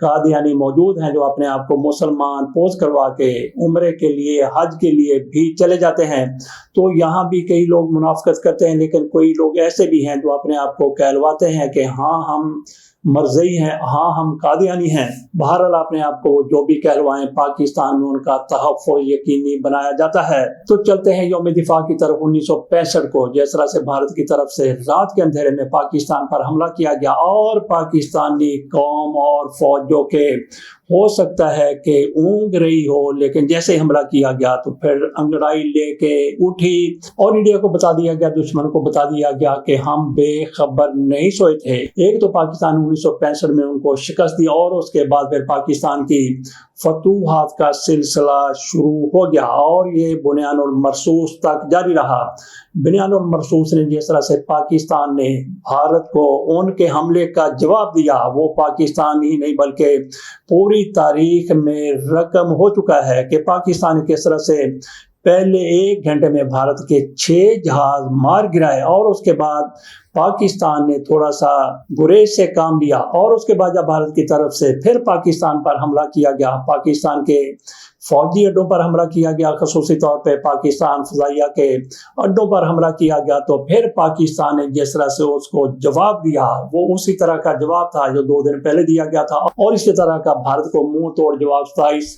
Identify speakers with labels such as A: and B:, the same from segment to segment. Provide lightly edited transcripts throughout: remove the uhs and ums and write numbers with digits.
A: قادیانی موجود ہیں جو اپنے آپ کو مسلمان پوز کروا کے عمرے کے لیے حج کے لیے بھی چلے جاتے ہیں. تو یہاں بھی کئی لوگ منافقت کرتے ہیں، لیکن کوئی لوگ ایسے بھی ہیں جو اپنے آپ کو کہلواتے ہیں کہ ہاں ہم مرزئی ہیں، ہاں ہم قادیانی ہیں. بہرحال اپنے آپ کو جو بھی کہلوائیں، پاکستان میں ان کا تحفظ یقینی بنایا جاتا ہے. تو چلتے ہیں یوم دفاع کی طرف. 1965 کو جس طرح سے بھارت کی طرف سے رات کے اندھیرے میں پاکستان پر حملہ کیا گیا اور پاکستانی قوم اور فوج جو کہ ہو سکتا ہے کہ اونگ رہی ہو، لیکن جیسے حملہ کیا گیا تو پھر انگڑائی لے کے اٹھی اور انڈیا کو بتا دیا گیا، دشمن کو بتا دیا گیا کہ ہم بے خبر نہیں سوئے تھے. ایک تو پاکستان 1965 میں ان کو شکست دی اور اس کے بعد پھر پاکستان کی فتوحات کا سلسلہ شروع ہو گیا اور یہ بنیان المرصوص تک جاری رہا. بنیان المرصوص نے جس طرح سے پاکستان نے بھارت کو ان کے حملے کا جواب دیا، وہ پاکستان ہی نہیں بلکہ پوری تاریخ میں رقم ہو چکا ہے کہ پاکستان کس طرح سے پہلے 1 گھنٹے میں بھارت کے 6 جہاز مار گرائے اور اس کے بعد پاکستان نے تھوڑا سا گریز سے کام لیا اور اس کے بعد جب بھارت کی طرف سے پھر پاکستان پر حملہ کیا گیا، پاکستان کے فوجی اڈوں پر حملہ کیا گیا، خصوصی طور پہ پاکستان فضائیہ کے اڈوں پر حملہ کیا گیا، تو پھر پاکستان نے جس طرح سے اس کو جواب دیا وہ اسی طرح کا جواب تھا جو 2 دن پہلے دیا گیا تھا اور اسی طرح کا بھارت کو منہ توڑ جواب 27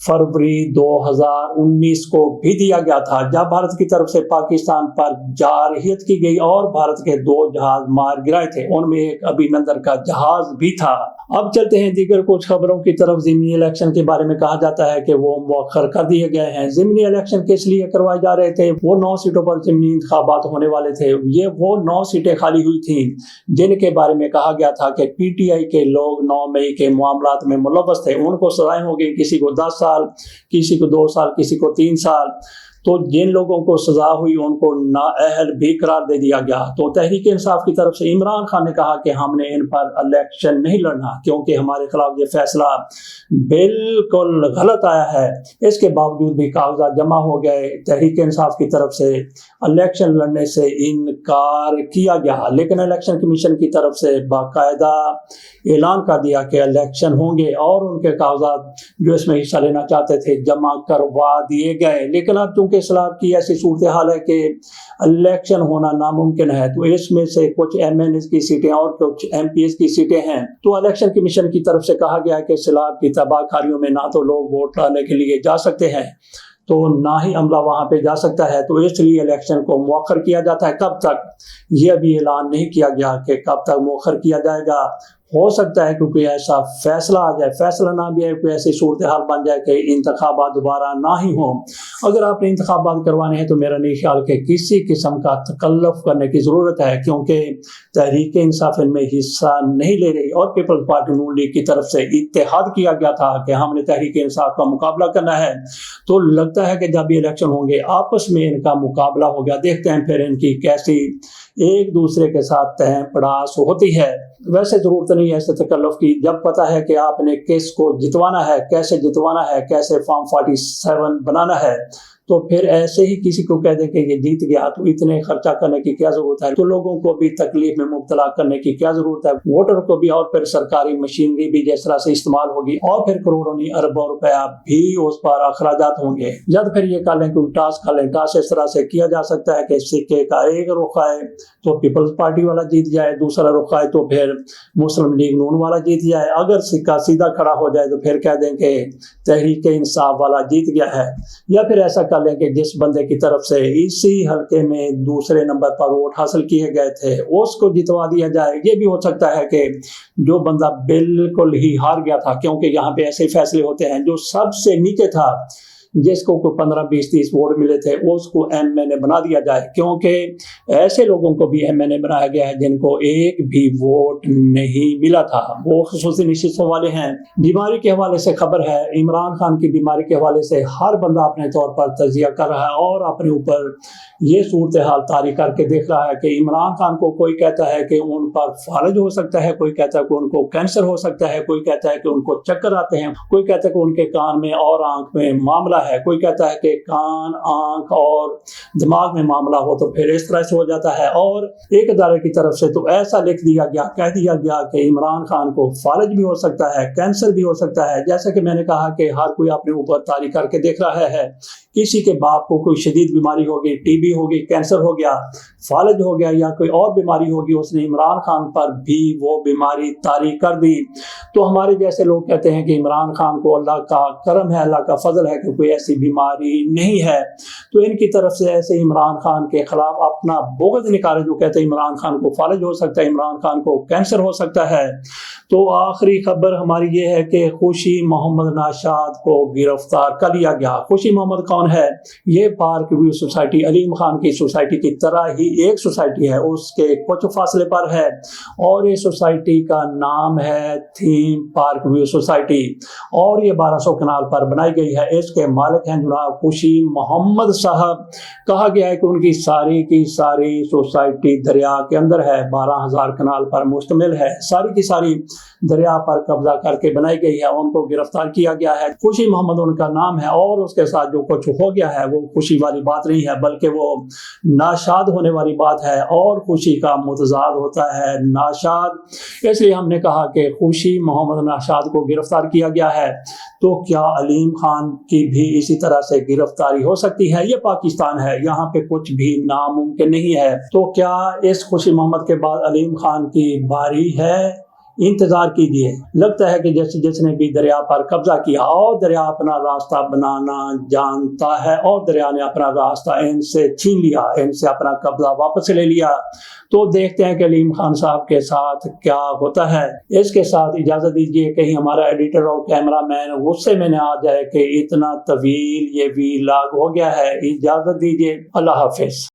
A: فروری 2019 کو بھی دیا گیا تھا، جب بھارت کی طرف سے پاکستان پر جارحیت کی گئی اور بھارت کے 2 جہاز مار گرائے تھے، ان میں ایک ابھینندن کا جہاز بھی تھا. اب چلتے ہیں دیگر کچھ خبروں کی طرف. ضمنی الیکشن کے بارے میں کہا جاتا ہے کہ وہ مؤخر کر دیے گئے ہیں. ضمنی الیکشن کس لیے کروائے جا رہے تھے؟ وہ 9 سیٹوں پر ضمنی انتخابات ہونے والے تھے. یہ وہ 9 سیٹیں خالی ہوئی تھیں جن کے بارے میں کہا گیا تھا کہ پی ٹی آئی کے لوگ 9 مئی کے معاملات میں ملوث تھے. ان کو سزائیں ہو گئی، کسی کو 10 سال، کسی کو 2 سال، کسی کو 3 سال. تو جن لوگوں کو سزا ہوئی ان کو نااہل بھی قرار دے دیا گیا. تو تحریک انصاف کی طرف سے عمران خان نے کہا کہ ہم نے ان پر الیکشن نہیں لڑنا کیونکہ ہمارے خلاف یہ فیصلہ بالکل غلط آیا ہے. اس کے باوجود بھی کاغذات جمع ہو گئے، تحریک انصاف کی طرف سے الیکشن لڑنے سے انکار کیا گیا، لیکن الیکشن کمیشن کی طرف سے باقاعدہ اعلان کر دیا کہ الیکشن ہوں گے اور ان کے کاغذات جو اس میں حصہ لینا چاہتے تھے جمع کروا دیے گئے. لیکن اب چونکہ اسلام کی ایسی صورتحال ہے کہ الیکشن ہونا ناممکن ہے، تو اس میں سے کچھ ایم این ایس کی سیٹیں اور کچھ ایم پی ایس کی سیٹیں ہیں. تو الیکشن کمیشن کی طرف سے کہا گیا کہ سیلاب کی تباہ کاریوں میں نہ تو لوگ ووٹ ڈالنے کے لیے جا سکتے ہیں تو نہ ہی عملہ وہاں پہ جا سکتا ہے، تو اس لیے الیکشن کو مؤخر کیا جاتا ہے. کب تک یہ ابھی اعلان نہیں کیا گیا کہ کب تک مؤخر کیا جائے گا. ہو سکتا ہے کہ کوئی ایسا فیصلہ آ جائے، فیصلہ نہ بھی آئے، کوئی ایسی صورتحال بن جائے کہ انتخابات دوبارہ نہ ہی ہوں. اگر آپ نے انتخابات کروانے ہیں تو میرا نہیں خیال کہ کسی قسم کا تکلف کرنے کی ضرورت ہے، کیونکہ تحریک انصاف ان میں حصہ نہیں لے رہی اور پیپلز پارٹی نون لیگ کی طرف سے اتحاد کیا گیا تھا کہ ہم نے تحریک انصاف کا مقابلہ کرنا ہے. تو لگتا ہے کہ جب یہ الیکشن ہوں گے آپس میں ان کا مقابلہ ہو گیا، دیکھتے ہیں پھر ان کی کیسی ایک دوسرے کے ساتھ تہ پڑاس ہوتی ہے. ویسے ضرورت نہیں ہے ایسے تکلف کی، جب پتہ ہے کہ آپ نے کس کو جتوانا ہے، کیسے جتوانا ہے، کیسے فارم 47 بنانا ہے، تو پھر ایسے ہی کسی کو کہہ دیں کہ یہ جیت گیا تو اتنے خرچہ کرنے کی کیا ضرورت ہے. تو لوگوں کو بھی تکلیف میں مبتلا کرنے کی کیا ضرورت ہے، ووٹر کو بھی، اور پھر سرکاری مشینری بھی جس طرح سے استعمال ہوگی اور پھر کروڑوں نہیں اربوں روپیہ بھی اس پر اخراجات ہوں گے. یا تو پھر یہ کر لیں کہ ٹاس کھا لیں. ٹاس اس طرح سے کیا جا سکتا ہے کہ سکے کا ایک رخ آئے تو پیپلز پارٹی والا جیت جائے، دوسرا رخ آئے تو پھر مسلم لیگ نون والا جیت جائے. اگر سکہ سیدھا کھڑا ہو جائے تو پھر کہہ دیں کہ تحریک انصاف والا جیت گیا ہے. یا پھر ایسا کر لیں کہ جس بندے کی طرف سے اسی حلقے میں دوسرے نمبر پر ووٹ حاصل کیے گئے تھے اس کو جتوا دیا جائے. یہ بھی ہو سکتا ہے کہ جو بندہ بالکل ہی ہار گیا تھا، کیونکہ یہاں پہ ایسے فیصلے ہوتے ہیں، جو سب سے نیچے تھا جس کو 15 20 30 ووٹ ملے تھے اس کو ایم این اے بنا دیا جائے، کیونکہ ایسے لوگوں کو بھی ایم این اے بنایا گیا ہے جن کو ایک بھی ووٹ نہیں ملا تھا، وہ خصوصی نشستوں والے ہیں. بیماری کے حوالے سے خبر ہے، عمران خان کی بیماری کے حوالے سے ہر بندہ اپنے طور پر تجزیہ کر رہا ہے اور اپنے اوپر یہ صورتحال طاری کر کے دیکھ رہا ہے کہ عمران خان کو کوئی کہتا ہے کہ ان پر فالج ہو سکتا ہے، کوئی کہتا ہے کہ ان کو کینسر ہو سکتا ہے، کوئی کہتا ہے کہ ان کو چکر آتے ہیں، کوئی کہتا ہے کہ ان کے کان میں اور آنکھ میں معاملہ ہے. کوئی کہتا ہے کہ کان، آنکھ اور دماغ میں معاملہ ہو تو پھر اس طرح سے ہو جاتا ہے. اور ایک ادارے کی طرف سے تو ایسا لکھ دیا گیا، کہہ دیا گیا کہ عمران خان کو فالج بھی ہو سکتا ہے، کینسر بھی ہو سکتا ہے. جیسا کہ میں نے کہا کہ ہر کوئی اپنے اوپر طاری کر کے دیکھ رہا ہے. کسی کے باپ کو کوئی شدید بیماری ہوگی، ٹی بی ہوگی، کینسر ہو گیا، فالج ہو گیا یا کوئی اور بیماری ہوگی، اس نے عمران خان پر بھی وہ بیماری طاری کر دی. تو ہمارے جیسے لوگ کہتے ہیں کہ عمران خان کو اللہ کا کرم ہے، اللہ کا فضل ہے کہ کوئی ایسی بیماری نہیں ہے. تو ان کی طرف سے ایسے عمران خان کے خلاف اپنا بغض نکالے جو کہتے ہیں عمران خان کو فالج ہو سکتا ہے، عمران خان کو کینسر ہو سکتا ہے. تو آخری خبر ہماری یہ ہے کہ خوشی محمد ناشاد کو گرفتار کر لیا گیا. خوشی محمد کون ہے؟ یہ پارک ویو سوسائٹی علیم خان کی سوسائٹی کی طرح ہی ایک سوسائٹی ہے، اس کے کچھ فاصلے پر ہے، اور یہ سوسائٹی کا نام ہے تھیم پارک ویو سوسائٹی، اور یہ 1200 کنال پر بنائی گئی ہے. اس کے مالک ہیں جناب خوشی محمد صاحب. کہا گیا ہے کہ ان کی ساری کی ساری سوسائٹی دریا کے اندر ہے، 12,000 کنال پر مشتمل ہے، ساری کی ساری دریا پر قبضہ کر کے بنائی گئی ہے. ان کو گرفتار کیا گیا ہے. خوشی محمد ان کا نام ہے، اور اس کے ساتھ جو کچھ ہو گیا ہے وہ خوشی والی بات نہیں ہے بلکہ وہ ناشاد ہونے والی بات ہے، اور خوشی کا متضاد ہوتا ہے ناشاد. اس لیے ہم نے کہا کہ خوشی محمد ناشاد کو گرفتار کیا گیا ہے. تو کیا علیم خان کی بھی اسی طرح سے گرفتاری ہو سکتی ہے؟ یہ پاکستان ہے، یہاں پہ کچھ بھی ناممکن نہیں ہے. تو کیا اس خوشی محمد کے بعد علیم خان کی باری ہے؟ انتظار کیجیے. لگتا ہے کہ جس نے بھی دریا پر قبضہ کیا، اور دریا اپنا راستہ بنانا جانتا ہے، اور دریا نے اپنا راستہ ان سے چھین لیا، ان سے اپنا قبضہ واپس لے لیا. تو دیکھتے ہیں کہ علیم خان صاحب کے ساتھ کیا ہوتا ہے. اس کے ساتھ اجازت دیجیے، کہیں ہمارا ایڈیٹر اور کیمرہ مین غصے میں نہ آ جائے کہ اتنا طویل یہ ویلاگ ہو گیا ہے. اجازت دیجیے، اللہ حافظ.